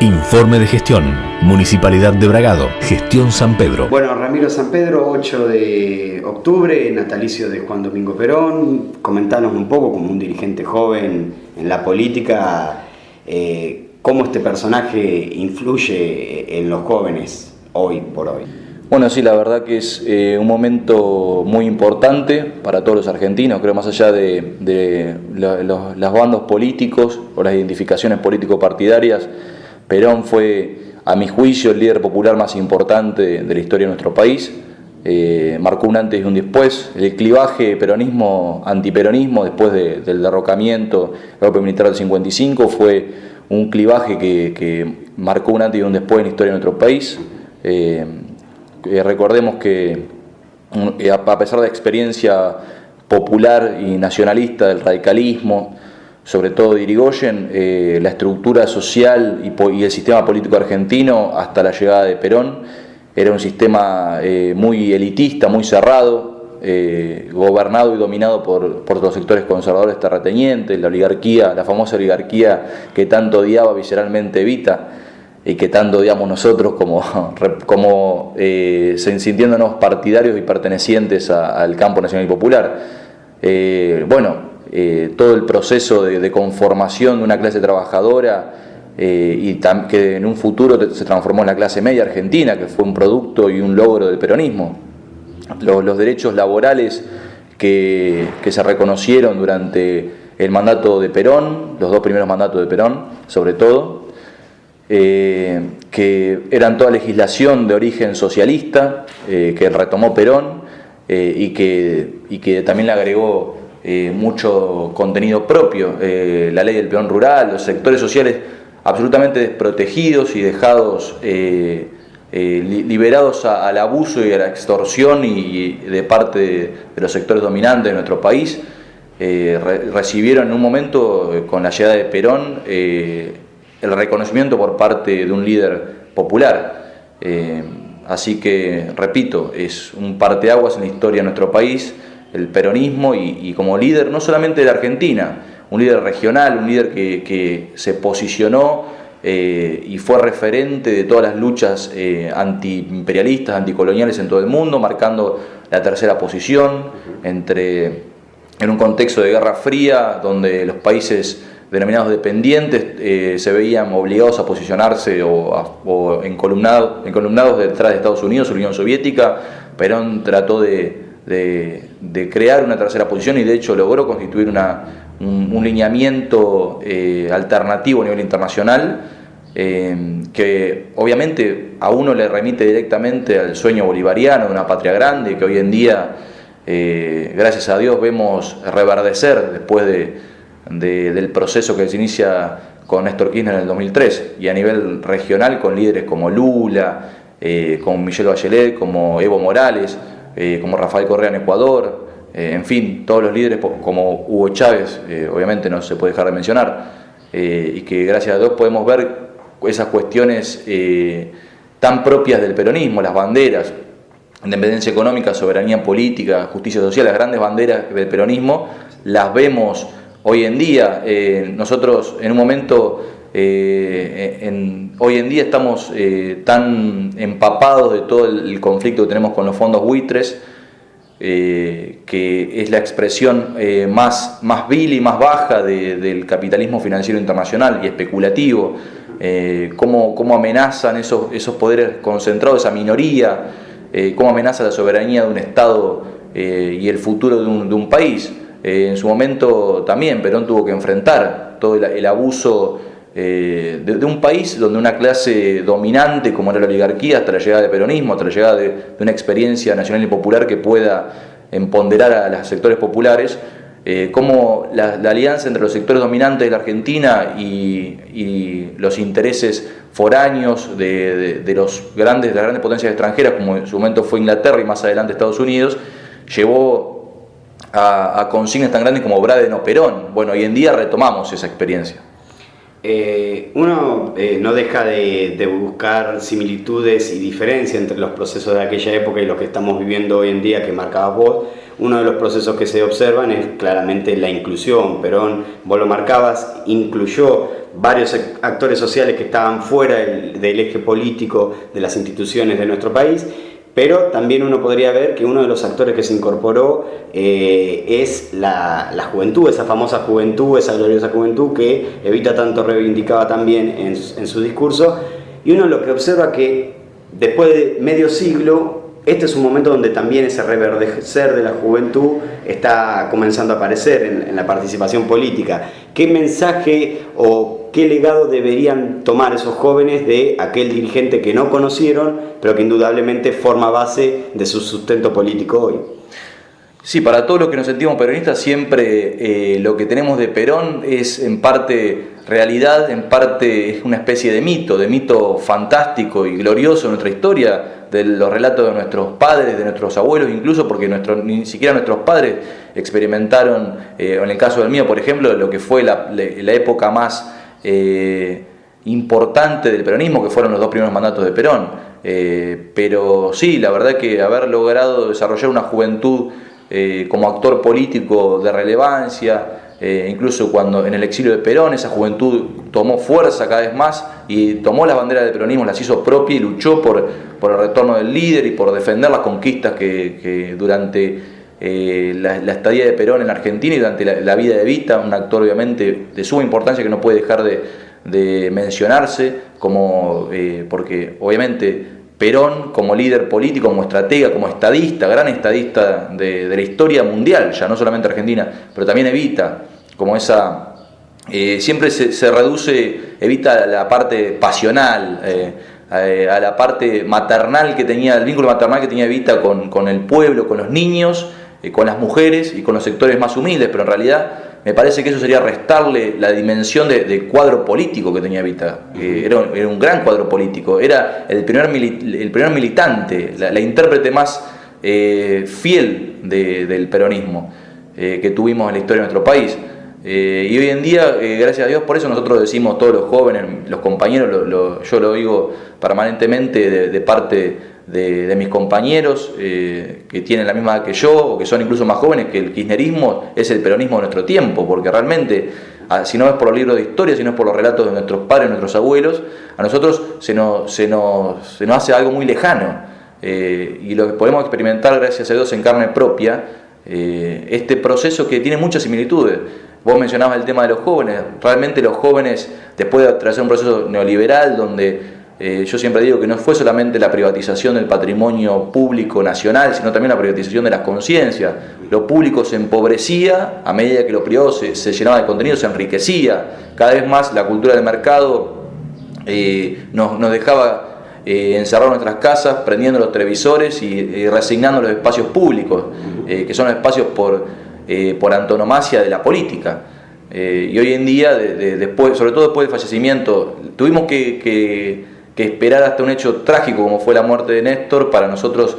Informe de gestión. Municipalidad de Bragado. Gestión San Pedro. Bueno, Ramiro San Pedro, 8 de octubre, natalicio de Juan Domingo Perón. Comentanos un poco, como un dirigente joven en la política, cómo este personaje influye en los jóvenes hoy por hoy. Bueno, sí, la verdad que es un momento muy importante para todos los argentinos. Creo, más allá de los bandos políticos o las identificaciones político-partidarias, Perón fue, a mi juicio, el líder popular más importante de la historia de nuestro país. Marcó un antes y un después. El clivaje peronismo-antiperonismo después del derrocamiento del golpe militar del 55 fue un clivaje que marcó un antes y un después en la historia de nuestro país. Recordemos que a pesar de la experiencia popular y nacionalista del radicalismo, sobre todo de Irigoyen, la estructura social y el sistema político argentino hasta la llegada de Perón era un sistema muy elitista, muy cerrado, gobernado y dominado por los sectores conservadores terratenientes, la oligarquía, la famosa oligarquía que tanto odiaba visceralmente Evita y que tanto odiamos nosotros como sintiéndonos partidarios y pertenecientes al campo nacional y popular. Todo el proceso de conformación de una clase trabajadora que en un futuro se transformó en la clase media argentina, que fue un producto y un logro del peronismo. Los derechos laborales que se reconocieron durante el mandato de Perón, los dos primeros mandatos de Perón, sobre todo, que eran toda legislación de origen socialista, que retomó Perón y que también le agregó mucho contenido propio, la ley del peón rural, los sectores sociales absolutamente desprotegidos y dejados liberados al abuso y a la extorsión y de parte de los sectores dominantes de nuestro país, recibieron en un momento, con la llegada de Perón, el reconocimiento por parte de un líder popular. Así que, repito, es un parteaguas en la historia de nuestro país, el peronismo, y como líder no solamente de la Argentina, un líder regional, un líder que se posicionó y fue referente de todas las luchas antiimperialistas, anticoloniales en todo el mundo, marcando la tercera posición en un contexto de Guerra Fría, donde los países denominados dependientes se veían obligados a posicionarse o encolumnados detrás de Estados Unidos o la Unión Soviética. Perón trató de crear una tercera posición y de hecho logró constituir un lineamiento alternativo a nivel internacional, que obviamente a uno le remite directamente al sueño bolivariano de una patria grande que hoy en día, gracias a Dios, vemos reverdecer después del proceso que se inicia con Néstor Kirchner en el 2003, y a nivel regional con líderes como Lula, como Michelle Bachelet, como Evo Morales, como Rafael Correa en Ecuador, en fin, todos los líderes como Hugo Chávez, obviamente no se puede dejar de mencionar, y que gracias a Dios podemos ver esas cuestiones tan propias del peronismo, las banderas, independencia económica, soberanía política, justicia social, las grandes banderas del peronismo, las vemos hoy en día. Nosotros en un momento, hoy en día estamos tan empapados de todo el conflicto que tenemos con los fondos buitres, que es la expresión más vil y más baja del capitalismo financiero internacional y especulativo, cómo amenazan esos poderes concentrados, esa minoría, cómo amenaza la soberanía de un Estado y el futuro de un país. En su momento también Perón tuvo que enfrentar todo el abuso de un país donde una clase dominante como era la oligarquía, hasta la llegada del peronismo, hasta la llegada de una experiencia nacional y popular que pueda empoderar a los sectores populares, cómo la alianza entre los sectores dominantes de la Argentina y los intereses foráneos de las grandes potencias extranjeras, como en su momento fue Inglaterra y más adelante Estados Unidos, llevó a consignas tan grandes como Braden o Perón. Bueno, hoy en día retomamos esa experiencia. Uno no deja de buscar similitudes y diferencias entre los procesos de aquella época y los que estamos viviendo hoy en día que marcabas vos. Uno de los procesos que se observan es claramente la inclusión. Perón, vos lo marcabas, incluyó varios actores sociales que estaban fuera del eje político de las instituciones de nuestro país, pero también uno podría ver que uno de los actores que se incorporó es la juventud, esa famosa juventud, esa gloriosa juventud que Evita tanto reivindicaba también en su discurso. Y uno lo que observa que después de medio siglo, este es un momento donde también ese reverdecer de la juventud está comenzando a aparecer en la participación política. ¿Qué mensaje o qué legado deberían tomar esos jóvenes de aquel dirigente que no conocieron, pero que indudablemente forma base de su sustento político hoy? Sí, para todos los que nos sentimos peronistas, siempre lo que tenemos de Perón es en parte realidad, en parte es una especie de mito fantástico y glorioso en nuestra historia, de los relatos de nuestros padres, de nuestros abuelos, incluso porque ni siquiera nuestros padres experimentaron, en el caso del mío, por ejemplo, lo que fue la época más importante del peronismo, que fueron los 2 primeros mandatos de Perón. Pero sí, la verdad que haber logrado desarrollar una juventud como actor político de relevancia, incluso cuando en el exilio de Perón esa juventud tomó fuerza cada vez más y tomó las banderas del peronismo, las hizo propias y luchó por el retorno del líder y por defender las conquistas que durante la estadía de Perón en Argentina y durante la vida de Evita, un actor obviamente de suma importancia que no puede dejar de mencionarse, porque obviamente Perón como líder político, como estratega, como estadista, gran estadista de la historia mundial, ya no solamente Argentina, pero también Evita, como esa... siempre se reduce Evita a la parte pasional, a la parte maternal que tenía, el vínculo maternal que tenía Evita con el pueblo, con los niños, con las mujeres y con los sectores más humildes, pero en realidad me parece que eso sería restarle la dimensión de cuadro político que tenía Evita. Era un gran cuadro político, era el primer militante, la intérprete más fiel del peronismo que tuvimos en la historia de nuestro país. Y hoy en día, gracias a Dios, por eso nosotros decimos, todos los jóvenes, los compañeros, yo lo digo permanentemente de parte de mis compañeros que tienen la misma edad que yo o que son incluso más jóvenes, que el kirchnerismo es el peronismo de nuestro tiempo, porque realmente, si no es por los libros de historia, si no es por los relatos de nuestros padres, nuestros abuelos, a nosotros se nos hace algo muy lejano, y lo que podemos experimentar, gracias a Dios, en carne propia, este proceso que tiene muchas similitudes. Vos mencionabas el tema de los jóvenes. Realmente los jóvenes, después de atravesar un proceso neoliberal donde yo siempre digo que no fue solamente la privatización del patrimonio público nacional, sino también la privatización de las conciencias. Lo público se empobrecía a medida que lo privado se llenaba de contenido, se enriquecía. Cada vez más la cultura del mercado nos dejaba encerrar nuestras casas, prendiendo los televisores y resignando los espacios públicos, que son los espacios por antonomasia de la política. Y hoy en día, después, sobre todo después del fallecimiento, tuvimos que esperar hasta un hecho trágico como fue la muerte de Néstor para nosotros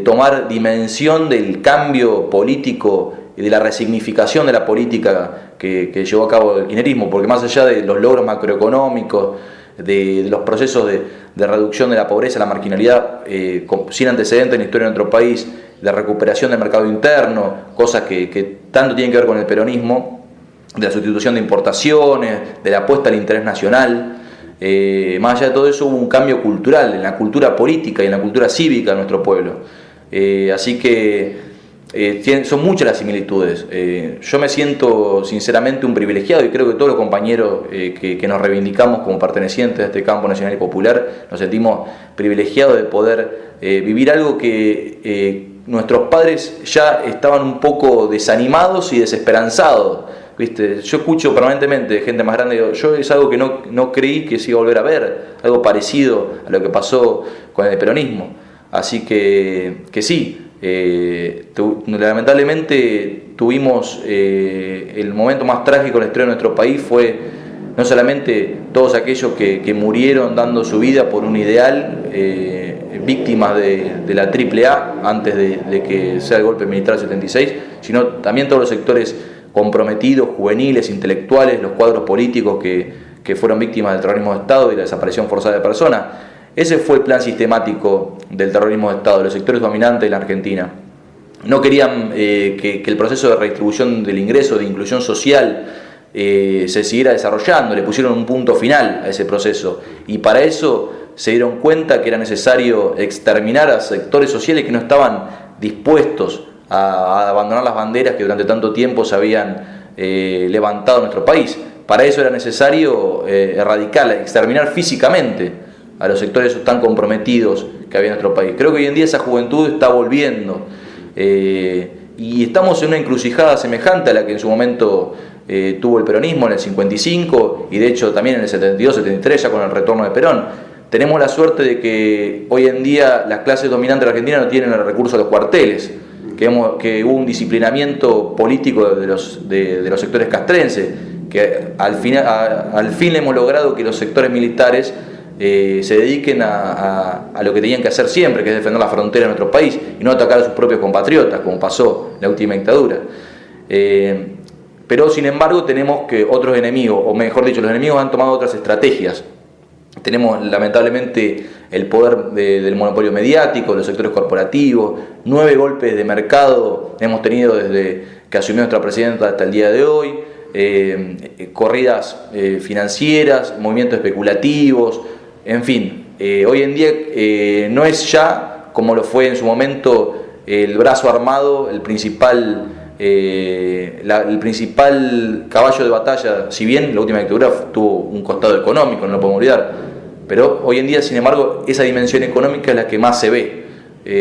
tomar dimensión del cambio político y de la resignificación de la política que llevó a cabo el kirchnerismo, porque más allá de los logros macroeconómicos, de los procesos de reducción de la pobreza, la marginalidad sin antecedentes en la historia de nuestro país, de recuperación del mercado interno, cosas que tanto tienen que ver con el peronismo, de la sustitución de importaciones, de la apuesta al interés nacional. Más allá de todo eso hubo un cambio cultural en la cultura política y en la cultura cívica de nuestro pueblo. Así que son muchas las similitudes. Yo me siento sinceramente un privilegiado y creo que todos los compañeros que nos reivindicamos como pertenecientes a este campo nacional y popular nos sentimos privilegiados de poder vivir algo que nuestros padres ya estaban un poco desanimados y desesperanzados. ¿Viste? Yo escucho permanentemente de gente más grande, yo es algo que no creí que se iba a volver a ver, algo parecido a lo que pasó con el peronismo. Así que sí, lamentablemente tuvimos el momento más trágico de la historia de nuestro país, fue no solamente todos aquellos que murieron dando su vida por un ideal, víctimas de la AAA antes de que sea el golpe militar del 76, sino también todos los sectores comprometidos, juveniles, intelectuales, los cuadros políticos que que fueron víctimas del terrorismo de Estado y la desaparición forzada de personas. Ese fue el plan sistemático del terrorismo de Estado, de los sectores dominantes de la Argentina. No querían que el proceso de redistribución del ingreso, de inclusión social, se siguiera desarrollando, le pusieron un punto final a ese proceso, y para eso se dieron cuenta que era necesario exterminar a sectores sociales que no estaban dispuestos a abandonar las banderas que durante tanto tiempo se habían levantado en nuestro país. Para eso era necesario erradicar, exterminar físicamente a los sectores tan comprometidos que había en nuestro país. Creo que hoy en día esa juventud está volviendo, y estamos en una encrucijada semejante a la que en su momento tuvo el peronismo en el 55 y de hecho también en el 72, 73, ya con el retorno de Perón. Tenemos la suerte de que hoy en día las clases dominantes de la Argentina no tienen el recurso de los cuarteles, que hubo un disciplinamiento político de los sectores castrenses, que al fin hemos logrado que los sectores militares se dediquen a lo que tenían que hacer siempre, que es defender la frontera de nuestro país y no atacar a sus propios compatriotas, como pasó en la última dictadura. Pero sin embargo tenemos que otros enemigos, o mejor dicho, los enemigos han tomado otras estrategias. Tenemos lamentablemente el poder del monopolio mediático, de los sectores corporativos, 9 golpes de mercado hemos tenido desde que asumió nuestra presidenta hasta el día de hoy, corridas financieras, movimientos especulativos, en fin, hoy en día no es ya, como lo fue en su momento, el brazo armado, el principal caballo de batalla, si bien la última dictadura tuvo un costado económico, no lo podemos olvidar, pero hoy en día, sin embargo, esa dimensión económica es la que más se ve.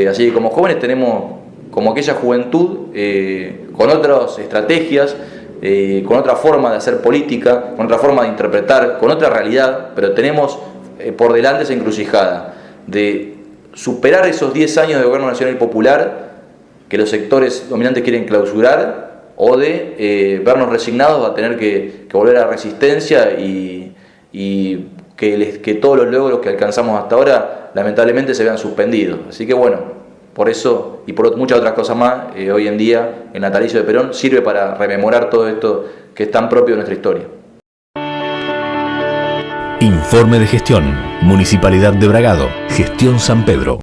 Así que como jóvenes tenemos como aquella juventud con otras estrategias, con otra forma de hacer política, con otra forma de interpretar, con otra realidad, pero tenemos por delante esa encrucijada de superar esos 10 años de gobierno nacional y popular que los sectores dominantes quieren clausurar, o de vernos resignados a tener que volver a la resistencia y que todos los logros que alcanzamos hasta ahora lamentablemente se vean suspendidos. Así que bueno, por eso y por muchas otras cosas más, hoy en día el natalicio de Perón sirve para rememorar todo esto que es tan propio de nuestra historia. Informe de gestión. Municipalidad de Bragado. Gestión San Pedro.